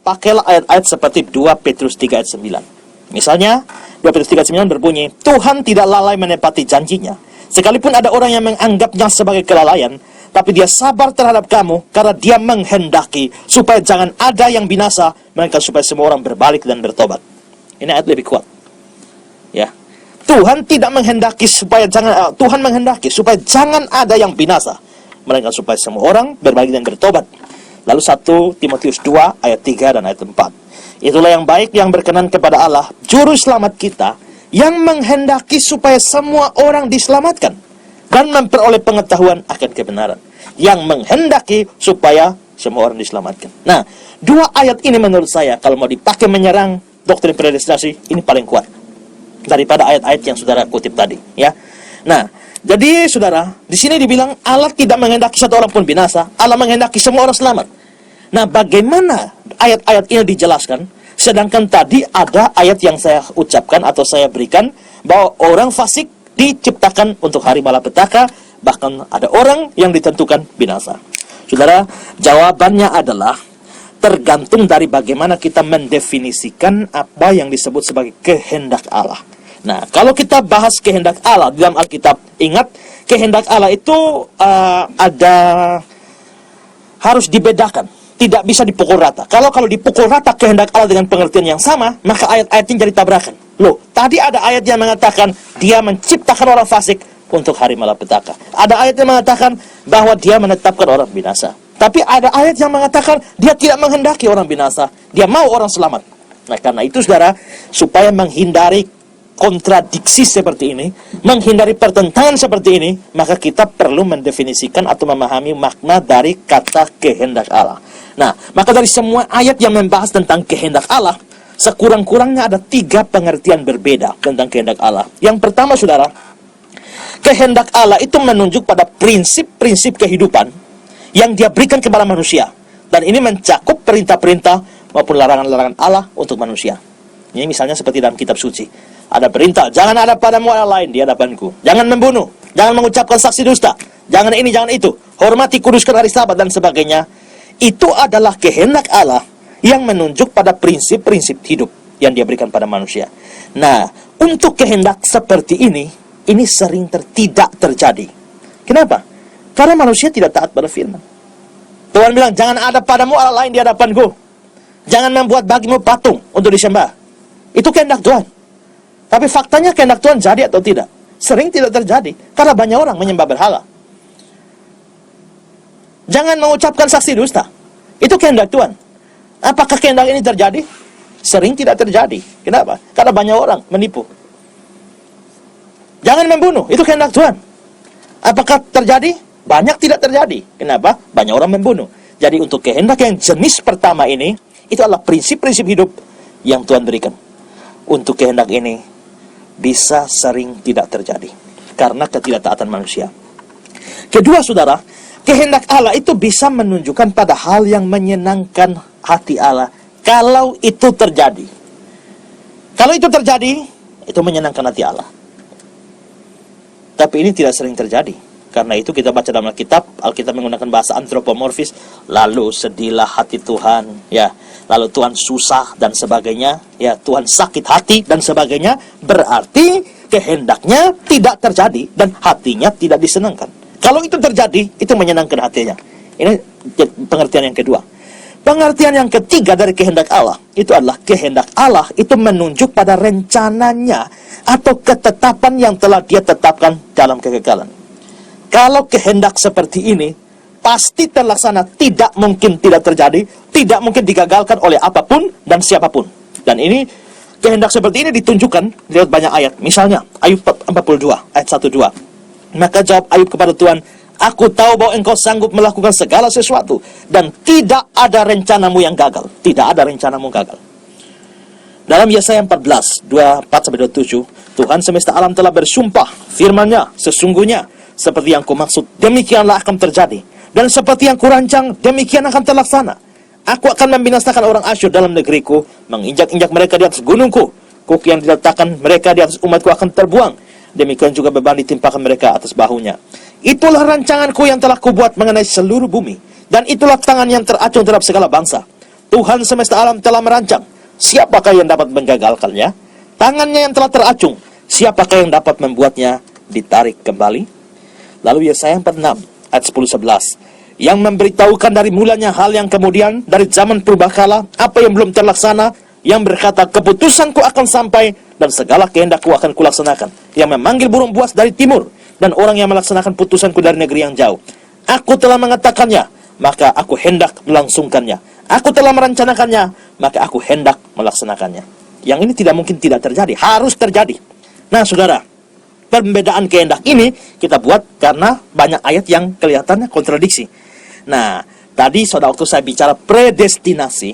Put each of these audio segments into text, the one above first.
pakailah ayat-ayat seperti 2 Petrus 3 ayat 9. Misalnya, 2 Petrus 3 ayat 9 berbunyi, Tuhan tidak lalai menepati janjinya. Sekalipun ada orang yang menganggapnya sebagai kelalaian, tapi dia sabar terhadap kamu, karena dia menghendaki supaya jangan ada yang binasa, melainkan supaya semua orang berbalik dan bertobat. Ini ayat lebih kuat. Ya. Tuhan tidak menghendaki Tuhan menghendaki supaya jangan ada yang binasa, melainkan supaya semua orang berbalik dan bertobat. Lalu 1 Timotius 2 ayat 3 dan ayat 4. Itulah yang baik yang berkenan kepada Allah, juru selamat kita, yang menghendaki supaya semua orang diselamatkan dan memperoleh pengetahuan akan kebenaran. Yang menghendaki supaya semua orang diselamatkan. Nah, dua ayat ini menurut saya, kalau mau dipakai menyerang doktrin predestinasi, ini paling kuat daripada ayat-ayat yang saudara kutip tadi, ya. Nah, jadi saudara, di sini dibilang Allah tidak menghendaki satu orang pun binasa, Allah menghendaki semua orang selamat. Nah, bagaimana ayat-ayat ini dijelaskan? Sedangkan tadi ada ayat yang saya ucapkan atau saya berikan bahwa orang fasik diciptakan untuk hari malapetaka, bahkan ada orang yang ditentukan binasa. Saudara, jawabannya adalah tergantung dari bagaimana kita mendefinisikan apa yang disebut sebagai kehendak Allah. Nah, kalau kita bahas kehendak Allah dalam Alkitab, ingat, kehendak Allah itu harus dibedakan. Tidak bisa dipukul rata. Kalau dipukul rata kehendak Allah dengan pengertian yang sama, maka ayat-ayatnya jadi tabrakan. Loh, tadi ada ayat yang mengatakan dia menciptakan orang fasik untuk hari malapetaka. Ada ayat yang mengatakan bahwa dia menetapkan orang binasa. Tapi ada ayat yang mengatakan dia tidak menghendaki orang binasa, dia mau orang selamat. Nah, karena itu saudara, supaya menghindari kontradiksi seperti ini, menghindari pertentangan seperti ini, maka kita perlu mendefinisikan atau memahami makna dari kata kehendak Allah. Nah, maka dari semua ayat yang membahas tentang kehendak Allah, sekurang-kurangnya ada 3 pengertian berbeda tentang kehendak Allah. Yang pertama, saudara, kehendak Allah itu menunjuk pada prinsip-prinsip kehidupan yang dia berikan kepada manusia. Dan ini mencakup perintah-perintah maupun larangan-larangan Allah untuk manusia. Ini misalnya seperti dalam kitab suci. Ada perintah, jangan ada padamu Allah lain di hadapanku. Jangan membunuh, jangan mengucapkan saksi dusta, jangan ini, jangan itu. Hormati, kuduskan hari Sabat dan sebagainya. Itu adalah kehendak Allah yang menunjuk pada prinsip-prinsip hidup yang dia berikan pada manusia. Nah, untuk kehendak seperti ini sering tidak terjadi. Kenapa? Karena manusia tidak taat pada firman. Tuhan bilang, jangan ada padamu Allah lain di hadapanku. Jangan membuat bagimu patung untuk disembah. Itu kehendak Tuhan. Tapi faktanya kehendak Tuhan jadi atau tidak? Sering tidak terjadi, karena banyak orang menyembah berhala. Jangan mengucapkan saksi dusta. Itu kehendak Tuhan. Apakah kehendak ini terjadi? Sering tidak terjadi. Kenapa? Karena banyak orang menipu. Jangan membunuh. Itu kehendak Tuhan. Apakah terjadi? Banyak tidak terjadi. Kenapa? Banyak orang membunuh. Jadi untuk kehendak yang jenis pertama ini, itu adalah prinsip-prinsip hidup yang Tuhan berikan. Untuk kehendak ini bisa sering tidak terjadi karena ketidaktaatan manusia. Kedua, saudara, kehendak Allah itu bisa menunjukkan pada hal yang menyenangkan hati Allah kalau itu terjadi. Kalau itu terjadi, itu menyenangkan hati Allah. Tapi ini tidak sering terjadi. Karena itu kita baca dalam Alkitab menggunakan bahasa antropomorfis, lalu sedihlah hati Tuhan, ya. Lalu Tuhan susah dan sebagainya, ya, Tuhan sakit hati dan sebagainya, berarti kehendaknya tidak terjadi dan hatinya tidak disenangkan. Kalau itu terjadi, itu menyenangkan hatinya. Ini pengertian yang kedua. Pengertian yang ketiga dari kehendak Allah, itu adalah kehendak Allah itu menunjuk pada rencananya atau ketetapan yang telah dia tetapkan dalam kekekalan. Kalau kehendak seperti ini pasti terlaksana, tidak mungkin tidak terjadi, tidak mungkin digagalkan oleh apapun dan siapapun. Dan ini kehendak seperti ini ditunjukkan lewat banyak ayat. Misalnya Ayub 42 ayat 1-2. Maka jawab Ayub kepada Tuhan, aku tahu bahwa engkau sanggup melakukan segala sesuatu dan tidak ada rencanamu yang gagal. Tidak ada rencanamu gagal. Dalam Yesaya 14 24-27, Tuhan semesta alam telah bersumpah, firman-Nya, sesungguhnya seperti yang kumaksud, demikianlah akan terjadi. Dan seperti yang kurancang, demikian akan terlaksana. Aku akan membinasakan orang Asyur dalam negeriku, menginjak-injak mereka di atas gunungku. Kuk yang diletakkan mereka di atas umatku akan terbuang. Demikian juga beban ditimpakan mereka atas bahunya. Itulah rancanganku yang telah kubuat mengenai seluruh bumi. Dan itulah tangan yang teracung terhadap segala bangsa. Tuhan semesta alam telah merancang. Siapakah yang dapat menggagalkannya? Tangannya yang telah teracung. Siapakah yang dapat membuatnya ditarik kembali? Lalu Yesaya 46 ayat 10-11 yang memberitahukan dari mulanya hal yang kemudian dari zaman purbakala, apa yang belum terlaksana, yang berkata keputusanku akan sampai dan segala kehendakku akan kulaksanakan, yang memanggil burung buas dari timur dan orang yang melaksanakan putusanku dari negeri yang jauh. Aku telah mengatakannya, maka aku hendak melangsungkannya. Aku telah merencanakannya, maka aku hendak melaksanakannya. Yang ini tidak mungkin tidak terjadi, harus terjadi. Nah, saudara, perbedaan kehendak ini kita buat karena banyak ayat yang kelihatannya kontradiksi. Nah, tadi saudara, waktu saya bicara predestinasi,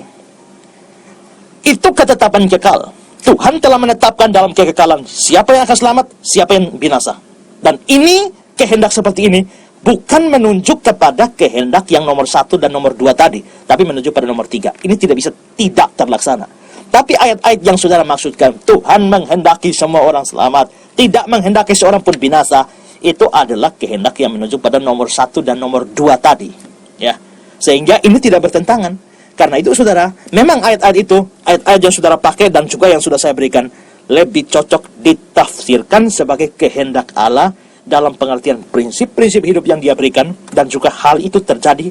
itu ketetapan kekal. Tuhan telah menetapkan dalam kekekalan siapa yang akan selamat, siapa yang binasa. Dan ini, kehendak seperti ini, bukan menunjuk kepada kehendak yang nomor 1 dan nomor 2 tadi, tapi menunjuk pada nomor 3. Ini tidak bisa tidak terlaksana. Tapi ayat-ayat yang saudara maksudkan, Tuhan menghendaki semua orang selamat, tidak menghendaki seorang pun binasa, itu adalah kehendak yang menunjuk pada nomor 1 dan nomor 2 tadi. Ya, sehingga ini tidak bertentangan. Karena itu saudara, memang ayat-ayat itu, ayat-ayat yang saudara pakai dan juga yang sudah saya berikan, lebih cocok ditafsirkan sebagai kehendak Allah dalam pengertian prinsip-prinsip hidup yang Dia berikan, dan juga hal itu terjadi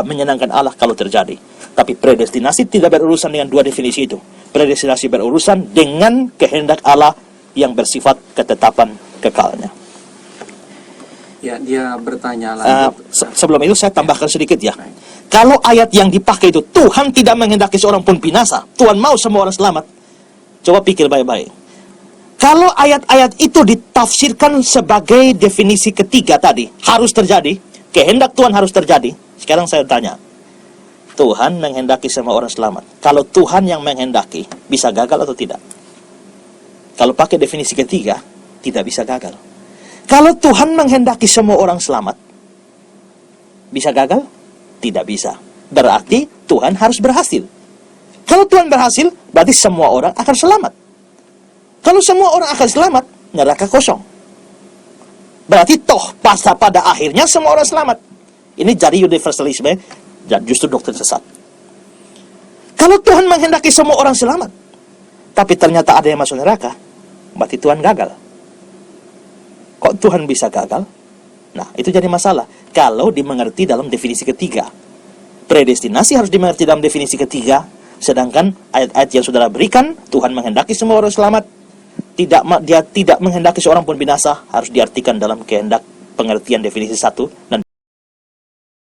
menyenangkan Allah kalau terjadi. Tapi predestinasi tidak berurusan dengan dua definisi itu. Predestinasi berurusan dengan kehendak Allah yang bersifat ketetapan kekalnya. Ya, dia bertanya lanjut. Sebelum itu saya tambahkan sedikit ya. Kalau ayat yang dipakai itu, Tuhan tidak menghendaki seorang pun binasa, Tuhan mau semua orang selamat. Coba pikir baik-baik. Kalau ayat-ayat itu ditafsirkan sebagai definisi ketiga tadi, harus terjadi, kehendak Tuhan harus terjadi. Sekarang saya tanya, Tuhan menghendaki semua orang selamat. Kalau Tuhan yang menghendaki, bisa gagal atau tidak? Kalau pakai definisi ketiga, tidak bisa gagal. Kalau Tuhan menghendaki semua orang selamat, bisa gagal? Tidak bisa. Berarti Tuhan harus berhasil. Kalau Tuhan berhasil, berarti semua orang akan selamat. Kalau semua orang akan selamat, neraka kosong. Berarti toh pada akhirnya semua orang selamat. Ini jadi universalisme, dan justru doktrin sesat. Kalau Tuhan menghendaki semua orang selamat, tapi ternyata ada yang masuk neraka, berarti Tuhan gagal. Kok Tuhan bisa gagal? Nah, itu jadi masalah. Kalau dimengerti dalam definisi ketiga. Predestinasi harus dimengerti dalam definisi ketiga. Sedangkan ayat-ayat yang saudara berikan, Tuhan menghendaki semua orang selamat. Dia tidak menghendaki seorang pun binasa, harus diartikan dalam kehendak pengertian definisi 1 dan